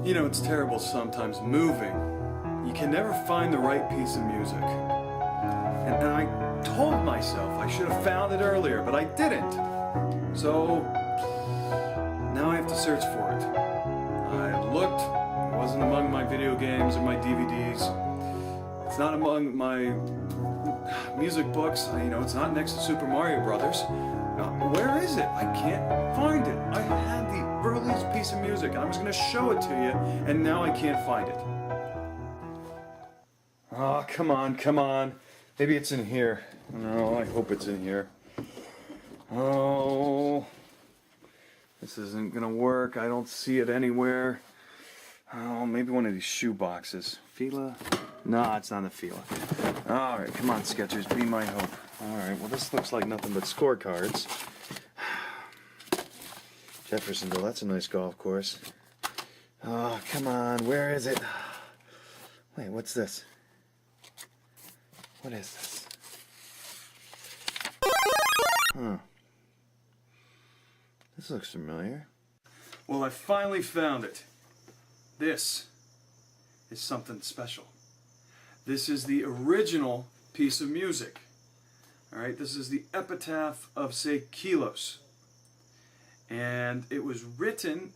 You know, it's terrible sometimes moving. You can never find the right piece of music. And I told myself I should have found it earlier, but I didn't. So now I have to search for it. I looked, it wasn't among my video games or my DVDs. It's not among my music books. You know, it's not next to Super Mario Brothers. Where is it? I can't find it. I had the earliest piece of music and I was going to show it to you, and now I can't find it. Oh, come on, come on. Maybe it's in here. No, I hope it's in here. Oh, this isn't going to work. I don't see it anywhere. Oh, maybe one of these shoe boxes. Fila? No, it's not a Fila. Alright, come on, Skechers, be my hope. Alright, well this looks like nothing but scorecards. Jeffersonville, that's a nice golf course. Oh, come on, where is it? Wait, what's this? What is this? Huh. This looks familiar. Well, I finally found it. This is something special. This is the original piece of music. Alright, this is the Epitaph of Seikilos. And it was written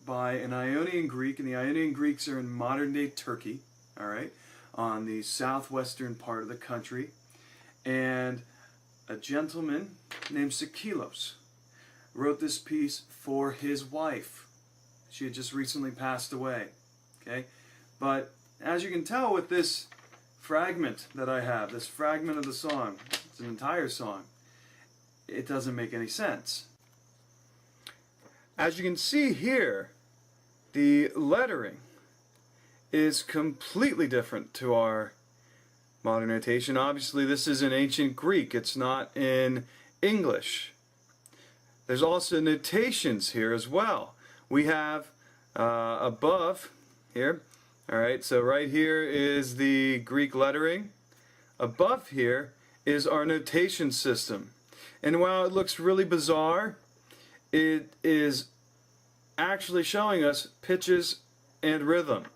by an Ionian Greek, and the Ionian Greeks are in modern-day Turkey, alright, on the southwestern part of the country. And a gentleman named Seikilos wrote this piece for his wife. She had just recently passed away. Okay? But as you can tell with this fragment that I have, this fragment of the song, it's an entire song, it doesn't make any sense. As you can see here, the lettering is completely different to our modern notation. Obviously this is in ancient Greek, it's not in English. There's also notations here as well. We have above here, alright, so right here is the Greek lettering. Above here is our notation system. And while it looks really bizarre, it is actually showing us pitches and rhythm.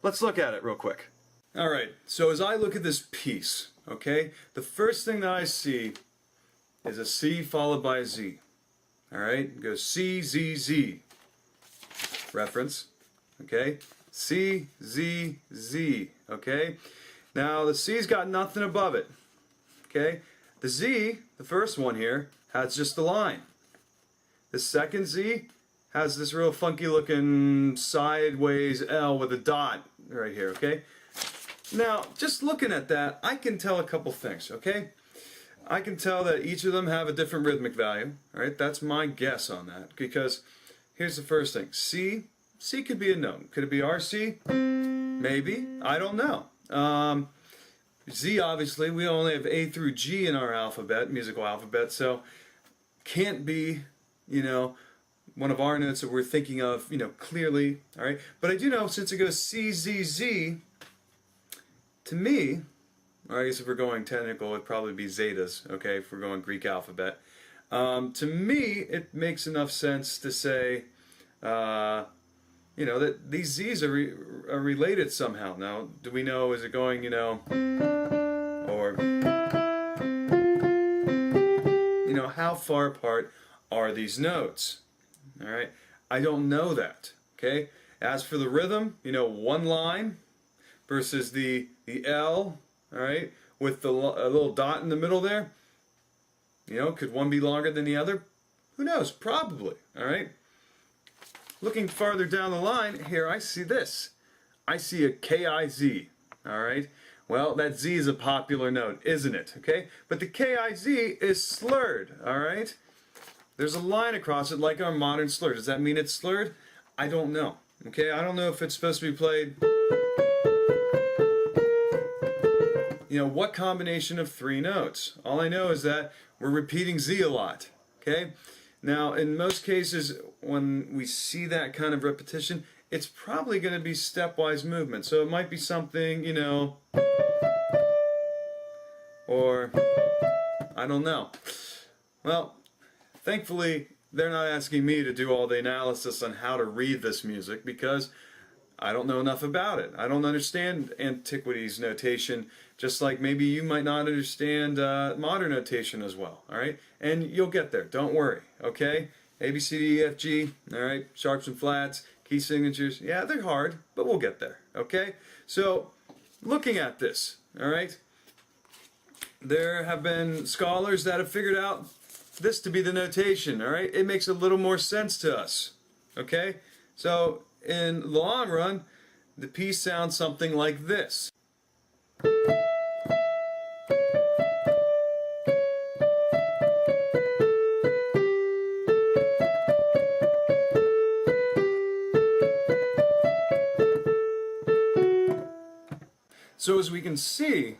Let's look at it real quick. Alright, so as I look at this piece, okay, the first thing that I see is a C followed by a Z. Alright, it goes C, Z, Z. Reference, okay? C, Z, Z, okay? Now the C's got nothing above it, okay? The Z, the first one here, has just a line. The second Z has this real funky looking sideways L with a dot right here, okay? Now, just looking at that, I can tell a couple things, okay? I can tell that each of them have a different rhythmic value, alright? That's my guess on that, because here's the first thing. C could be a note. Could it be RC? Maybe. I don't know. Z, obviously, we only have A through G in our alphabet, musical alphabet, so can't be, you know, one of our notes that we're thinking of, you know, clearly, alright? But I do know, since it goes C, Z, Z, to me, or I guess if we're going technical, it'd probably be zetas, okay, if we're going Greek alphabet. To me, it makes enough sense to say, you know, that these Z's are related somehow. Now, do we know, is it going, you know, or, you know, how far apart are these notes? Alright, I don't know that, okay? As for the rhythm, you know, one line versus the L, alright, with a little dot in the middle there. You know, could one be longer than the other? Who knows? Probably, alright? Looking farther down the line, here I see this. I see a K-I-Z, alright? Well, that Z is a popular note, isn't it? Okay? But the K-I-Z is slurred, alright? There's a line across it like our modern slur. Does that mean it's slurred? I don't know. Okay? I don't know if it's supposed to be played. You know, what combination of three notes? All I know is that we're repeating Z a lot. Okay? Now, in most cases, when we see that kind of repetition, it's probably going to be stepwise movement. So it might be something, you know, or I don't know. Well, thankfully, they're not asking me to do all the analysis on how to read this music, because I don't know enough about it. I don't understand antiquities notation, just like maybe you might not understand modern notation as well, all right? And you'll get there, don't worry, okay? A, B, C, D, E, F, G, all right? Sharps and flats, key signatures, yeah, they're hard, but we'll get there, okay? So, looking at this, all right? There have been scholars that have figured out this to be the notation, all right? It makes a little more sense to us, okay? So, in the long run, the piece sounds something like this. So as we can see,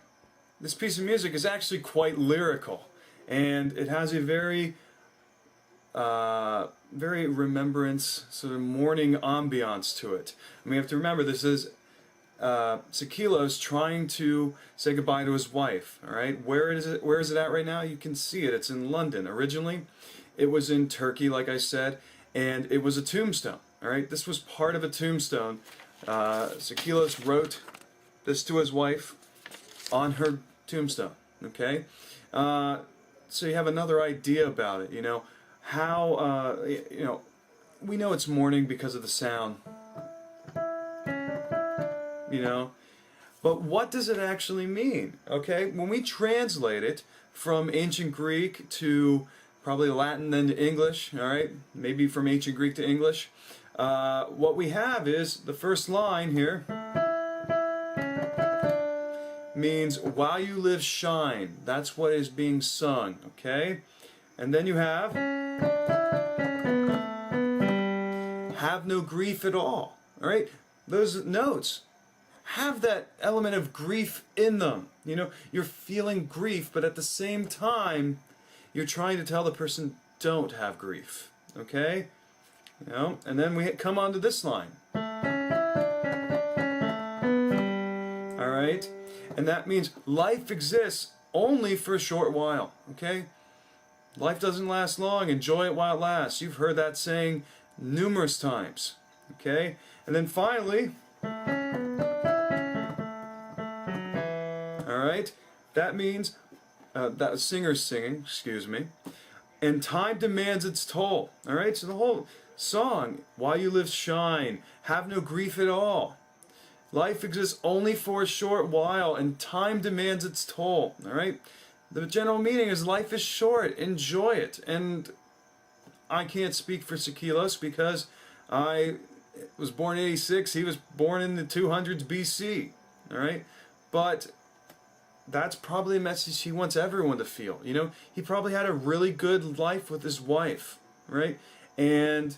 this piece of music is actually quite lyrical, and it has a very remembrance, sort of morning ambiance to it. And we have to remember this is Seikilos trying to say goodbye to his wife. All right, where is it at right now? You can see it. It's in London. Originally, it was in Turkey, like I said, and it was a tombstone. All right, this was part of a tombstone. Seikilos wrote this to his wife on her tombstone. Okay, so you have another idea about it. You know how we know it's morning because of the sound. You know, but what does it actually mean? Okay, when we translate it from ancient Greek to probably Latin, then to English, all right, maybe from ancient Greek to English, what we have is the first line here means while you live shine. That's what is being sung, okay? And then you have no grief at all right? Those notes have that element of grief in them. You know, you're feeling grief, but at the same time, you're trying to tell the person, don't have grief, okay? You know, and then we come on to this line. All right? And that means life exists only for a short while, okay? Life doesn't last long. Enjoy it while it lasts. You've heard that saying numerous times, okay? And then finally, all right, that means that singer's singing, excuse me, and time demands its toll, all right? So the whole song, while you live shine, have no grief at all. Life exists only for a short while, and time demands its toll, all right? The general meaning is life is short, enjoy it. And I can't speak for Seikilos because I was born in 86, he was born in the 200s BC, all right? But that's probably a message he wants everyone to feel. You know, he probably had a really good life with his wife, right? And,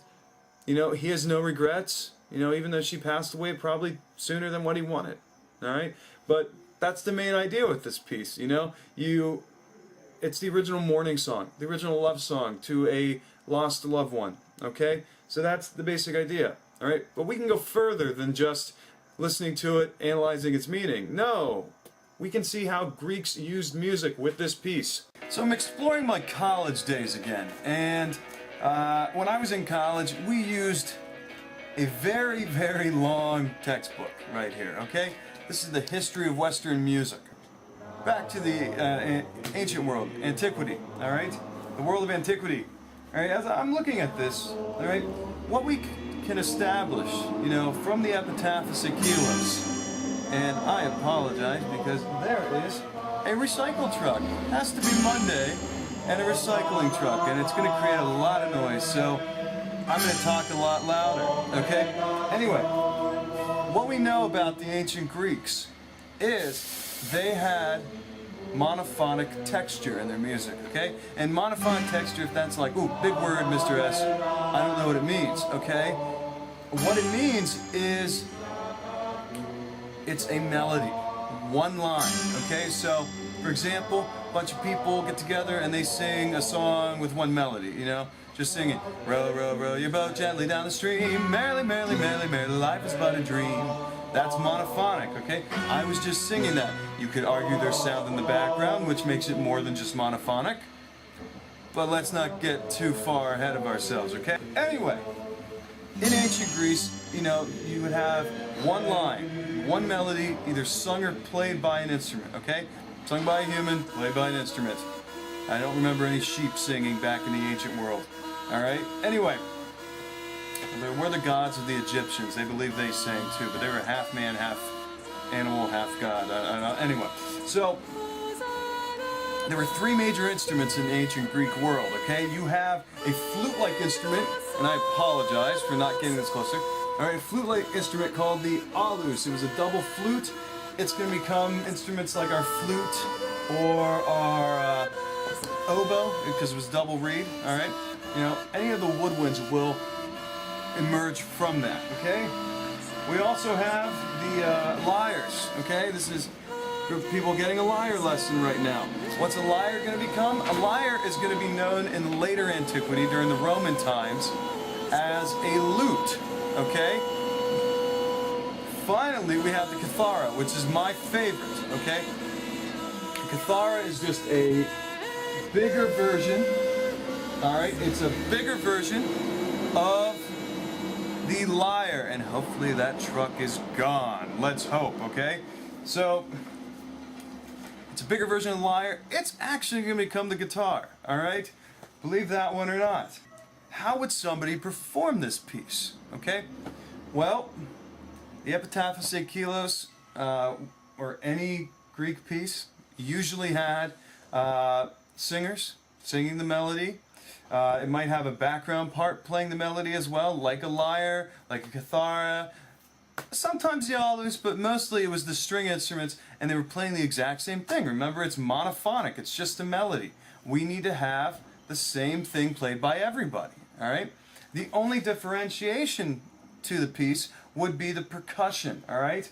you know, he has no regrets, you know, even though she passed away probably sooner than what he wanted, all right? But that's the main idea with this piece, you know? It's the original mourning song, the original love song to a lost loved one, okay? So that's the basic idea, all right? But we can go further than just listening to it, analyzing its meaning. No! We can see how Greeks used music with this piece. So I'm exploring my college days again, and when I was in college, we used a very, very long textbook right here, okay? This is the history of Western music. Back to the ancient world, antiquity, all right? The world of antiquity. All right, as I'm looking at this, all right, what we can establish, you know, from the Epitaph of Seikilos, and I apologize because there is a recycle truck. It has to be Monday, and a recycling truck, and it's going to create a lot of noise, so I'm going to talk a lot louder, okay? Anyway, what we know about the ancient Greeks is they had monophonic texture in their music, okay? And monophonic texture, if that's like, ooh, big word, Mr. S, I don't know what it means, okay? What it means is it's a melody, one line, okay? So, for example, a bunch of people get together and they sing a song with one melody, you know? Just singing, row, row, row your boat gently down the stream, merrily, merrily, merrily, merrily, life is but a dream. That's monophonic, okay? I was just singing that. You could argue there's sound in the background, which makes it more than just monophonic. But let's not get too far ahead of ourselves, okay? Anyway, in ancient Greece, you would have one line, one melody, either sung or played by an instrument, okay? Sung by a human, played by an instrument. I don't remember any sheep singing back in the ancient world. Alright? Anyway, they were the gods of the Egyptians. They believed they sang too, but they were half man, half animal, half god. Anyway, so there were three major instruments in the ancient Greek world, okay? You have a flute-like instrument, and I apologize for not getting this closer. Alright, a flute-like instrument called the alus. It was a double flute. It's going to become instruments like our flute or our oboe, because it was double reed, alright? Any of the woodwinds will emerge from that, okay? We also have the lyres, okay? This is group of people getting a lyre lesson right now. What's a lyre going to become? A lyre is going to be known in later antiquity, during the Roman times, as a lute, okay? Finally, we have the kithara, which is my favorite, okay? The kithara is just a bigger version, alright? It's a bigger version of the lyre, and hopefully that truck is gone. Let's hope, okay? So, it's a bigger version of the lyre. It's actually going to become the guitar, alright? Believe that one or not. How would somebody perform this piece, okay? Well, the Epitaph of Seikilos, or any Greek piece, usually had singers singing the melody. It might have a background part playing the melody as well, like a lyre, like a kithara. Sometimes the alus, but mostly it was the string instruments, and they were playing the exact same thing. Remember, it's monophonic, it's just a melody. We need to have the same thing played by everybody, alright? The only differentiation to the piece would be the percussion, alright?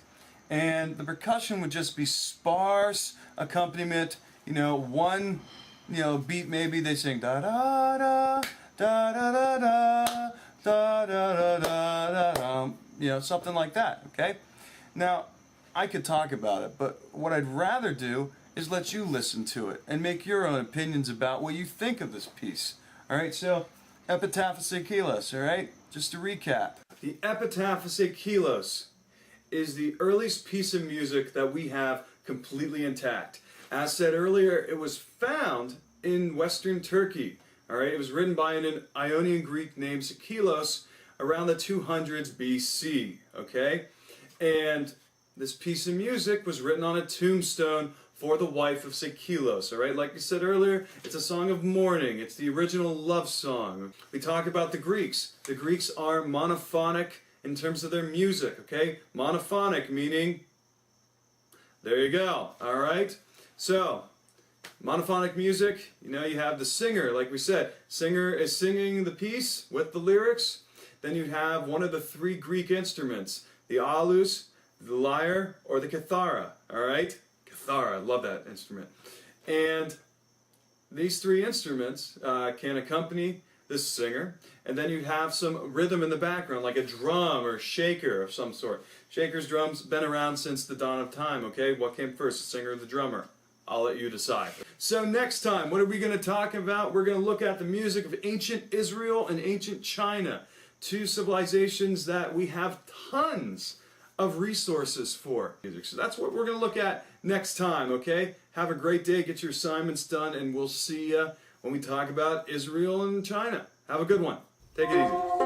And the percussion would just be sparse accompaniment, one beat maybe, they sing da da da da da da da da da da da, something like that, okay? Now, I could talk about it, but what I'd rather do is let you listen to it and make your own opinions about what you think of this piece. Alright, so Epitaph of Seikilos, alright? Just to recap. The Epitaph of Seikilos is the earliest piece of music that we have completely intact. As said earlier, it was found in Western Turkey. Alright, it was written by an Ionian Greek named Seikilos around the 200s BC. Okay? And this piece of music was written on a tombstone for the wife of Seikilos. Alright, like I said earlier, it's a song of mourning. It's the original love song. We talk about the Greeks. The Greeks are monophonic in terms of their music. Okay? Monophonic meaning, there you go. Alright? So, monophonic music, you have the singer, like we said. Singer is singing the piece with the lyrics. Then you have one of the three Greek instruments, the alus, the lyre, or the kithara. Alright? Kithara, I love that instrument. And these three instruments can accompany this singer. And then you have some rhythm in the background, like a drum or shaker of some sort. Shakers, drums, been around since the dawn of time, okay? What came first, the singer or the drummer? I'll let you decide. So next time, what are we going to talk about? We're going to look at the music of ancient Israel and ancient China. Two civilizations that we have tons of resources for music. So that's what we're going to look at next time, okay? Have a great day, get your assignments done, and we'll see you when we talk about Israel and China. Have a good one. Take it easy.